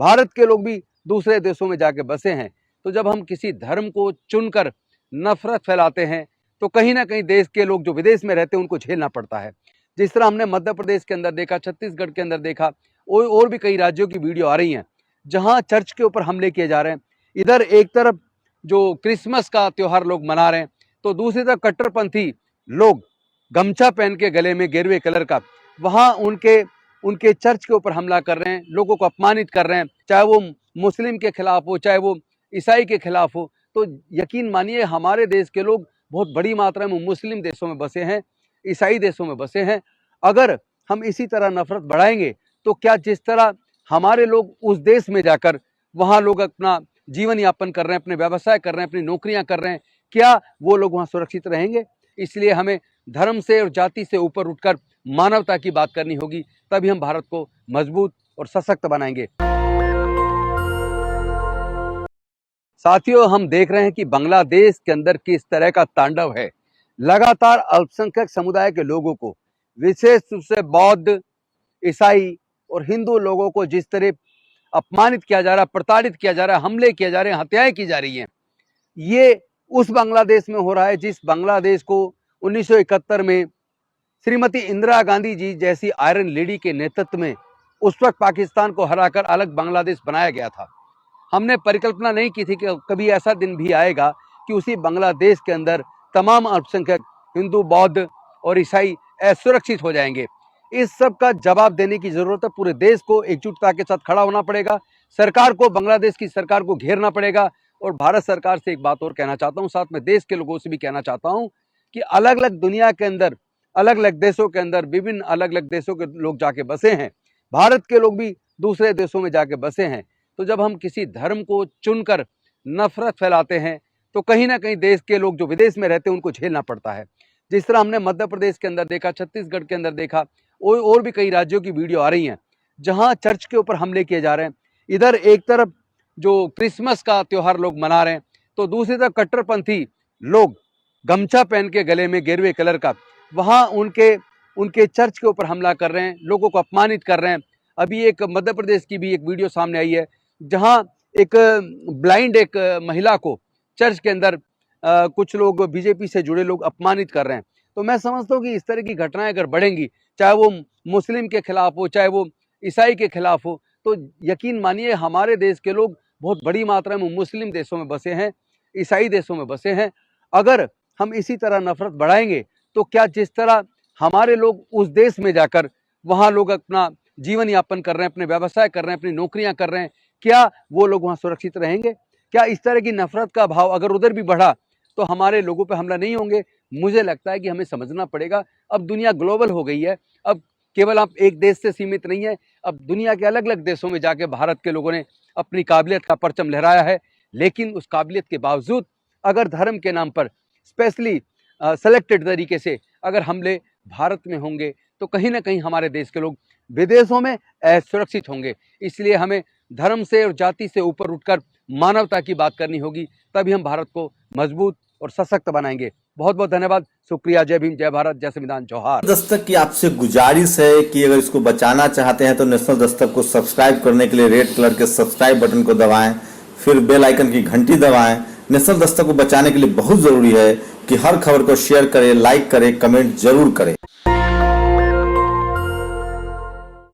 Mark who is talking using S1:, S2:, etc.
S1: भारत के लोग भी दूसरे देशों में जाके बसे हैं। तो जब हम किसी धर्म को चुनकर नफरत फैलाते हैं तो कहीं ना कहीं देश के लोग जो विदेश में रहते हैं उनको झेलना पड़ता है। जिस तरह हमने मध्य प्रदेश के अंदर देखा, छत्तीसगढ़ के अंदर देखा, और भी कई राज्यों की वीडियो आ रही हैं जहां चर्च के ऊपर हमले किए जा रहे हैं। इधर एक तरफ जो क्रिसमस का त्योहार लोग मना रहे हैं तो दूसरी तरफ कट्टरपंथी लोग गमछा पहन के गले में गेरुए कलर का वहां उनके चर्च के ऊपर हमला कर रहे हैं, लोगों को अपमानित कर रहे हैं, चाहे वो मुस्लिम के खिलाफ हो, चाहे वो ईसाई के खिलाफ हो। तो यकीन मानिए हमारे देश के लोग बहुत बड़ी मात्रा में मुस्लिम देशों में बसे हैं, ईसाई देशों में बसे हैं। अगर हम इसी तरह नफरत बढ़ाएंगे तो क्या जिस तरह हमारे लोग उस देश में जाकर वहां लोग अपना जीवन यापन कर रहे हैं, अपने व्यवसाय कर रहे हैं, अपनी नौकरियां कर रहे हैं, क्या वो लोग वहां सुरक्षित रहेंगे? इसलिए हमें धर्म से और जाति से ऊपर उठकर मानवता की बात करनी होगी, तभी हम भारत को मजबूत और सशक्त बनाएंगे। साथियों, हम देख रहे हैं कि बांग्लादेश के अंदर किस तरह का तांडव है। लगातार अल्पसंख्यक समुदाय के लोगों को, विशेष रूप से बौद्ध, ईसाई और हिंदू लोगों को जिस तरह अपमानित किया जा रहा है, प्रताड़ित किया जा रहा है, हमले किए जा रहे हैं, हत्याएं की जा रही हैं, ये उस बांग्लादेश में हो रहा है जिस बांग्लादेश को 1971 में श्रीमती इंदिरा गांधी जी जैसी आयरन लेडी के नेतृत्व में उस वक्त पाकिस्तान को हराकर अलग बांग्लादेश बनाया गया था। हमने परिकल्पना नहीं की थी कि कभी ऐसा दिन भी आएगा कि उसी बांग्लादेश के अंदर तमाम अल्पसंख्यक हिंदू, बौद्ध और ईसाई असुरक्षित हो जाएंगे। इस सब का जवाब देने की जरूरत है। पूरे देश को एकजुटता के साथ खड़ा होना पड़ेगा। सरकार को, बांग्लादेश की सरकार को घेरना पड़ेगा। और भारत सरकार से एक बात और कहना चाहता हूं, साथ में देश के लोगों से भी कहना चाहता हूं कि अलग अलग दुनिया के अंदर, अलग अलग देशों के अंदर विभिन्न अलग अलग देशों के लोग जाके बसे हैं, भारत के लोग भी दूसरे देशों में जाके बसे हैं। तो जब हम किसी धर्म को चुनकर नफरत फैलाते हैं तो कहीं ना कहीं देश के लोग जो विदेश में रहते हैं उनको झेलना पड़ता है। जिस तरह हमने मध्य प्रदेश के अंदर देखा, छत्तीसगढ़ के अंदर देखा, और भी कई राज्यों की वीडियो आ रही हैं जहां चर्च के ऊपर हमले किए जा रहे हैं। इधर एक तरफ जो क्रिसमस का त्योहार लोग मना रहे हैं तो दूसरी तरफ कट्टरपंथी लोग गमछा पहन के गले में गेरुए कलर का वहां उनके चर्च के ऊपर हमला कर रहे हैं, लोगों को अपमानित कर रहे हैं। अभी एक मध्य प्रदेश की भी एक वीडियो सामने आई है जहां एक ब्लाइंड एक महिला को चर्च के अंदर कुछ लोग, बीजेपी से जुड़े लोग अपमानित कर रहे हैं। तो मैं समझता हूँ कि इस तरह की घटनाएं अगर बढ़ेंगी, चाहे वो मुस्लिम के खिलाफ हो, चाहे वो ईसाई के खिलाफ हो, तो यकीन मानिए हमारे देश के लोग बहुत बड़ी मात्रा में मुस्लिम देशों में बसे हैं, ईसाई देशों में बसे हैं। अगर हम इसी तरह नफरत बढ़ाएंगे तो क्या जिस तरह हमारे लोग उस देश में जाकर वहां लोग अपना जीवन यापन कर रहे हैं, अपने व्यवसाय कर रहे हैं, अपनी नौकरियां कर रहे हैं, क्या वो लोग वहां सुरक्षित रहेंगे? क्या इस तरह की नफरत का भाव अगर उधर भी बढ़ा तो हमारे लोगों पे हमला नहीं होंगे? मुझे लगता है कि हमें समझना पड़ेगा, अब दुनिया ग्लोबल हो गई है। अब केवल आप एक देश से सीमित नहीं है, अब दुनिया के अलग अलग देशों में जाके भारत के लोगों ने अपनी काबिलियत का परचम लहराया है। लेकिन उस काबिलियत के बावजूद अगर धर्म के नाम पर स्पेशली सेलेक्टेड तरीके से अगर हमले भारत में होंगे तो कहीं ना कहीं हमारे देश के लोग विदेशों में असुरक्षित होंगे। इसलिए हमें धर्म से और जाति से ऊपर उठकर मानवता की बात करनी होगी, तभी हम भारत को मजबूत और सशक्त बनाएंगे। बहुत बहुत धन्यवाद, शुक्रिया। जय भीम, जय भारत, जय संविधान, जोहार।
S2: दस्तक की आपसे गुजारिश है कि अगर इसको बचाना चाहते हैं तो नेशनल दस्तक को सब्सक्राइब करने के लिए रेड कलर के सब्सक्राइब बटन को दबाएं, फिर बेल आइकन की घंटी दबाएं। नेशनल दस्तक को बचाने के लिए बहुत जरूरी है कि हर खबर को शेयर करें, लाइक करें, कमेंट जरूर करें।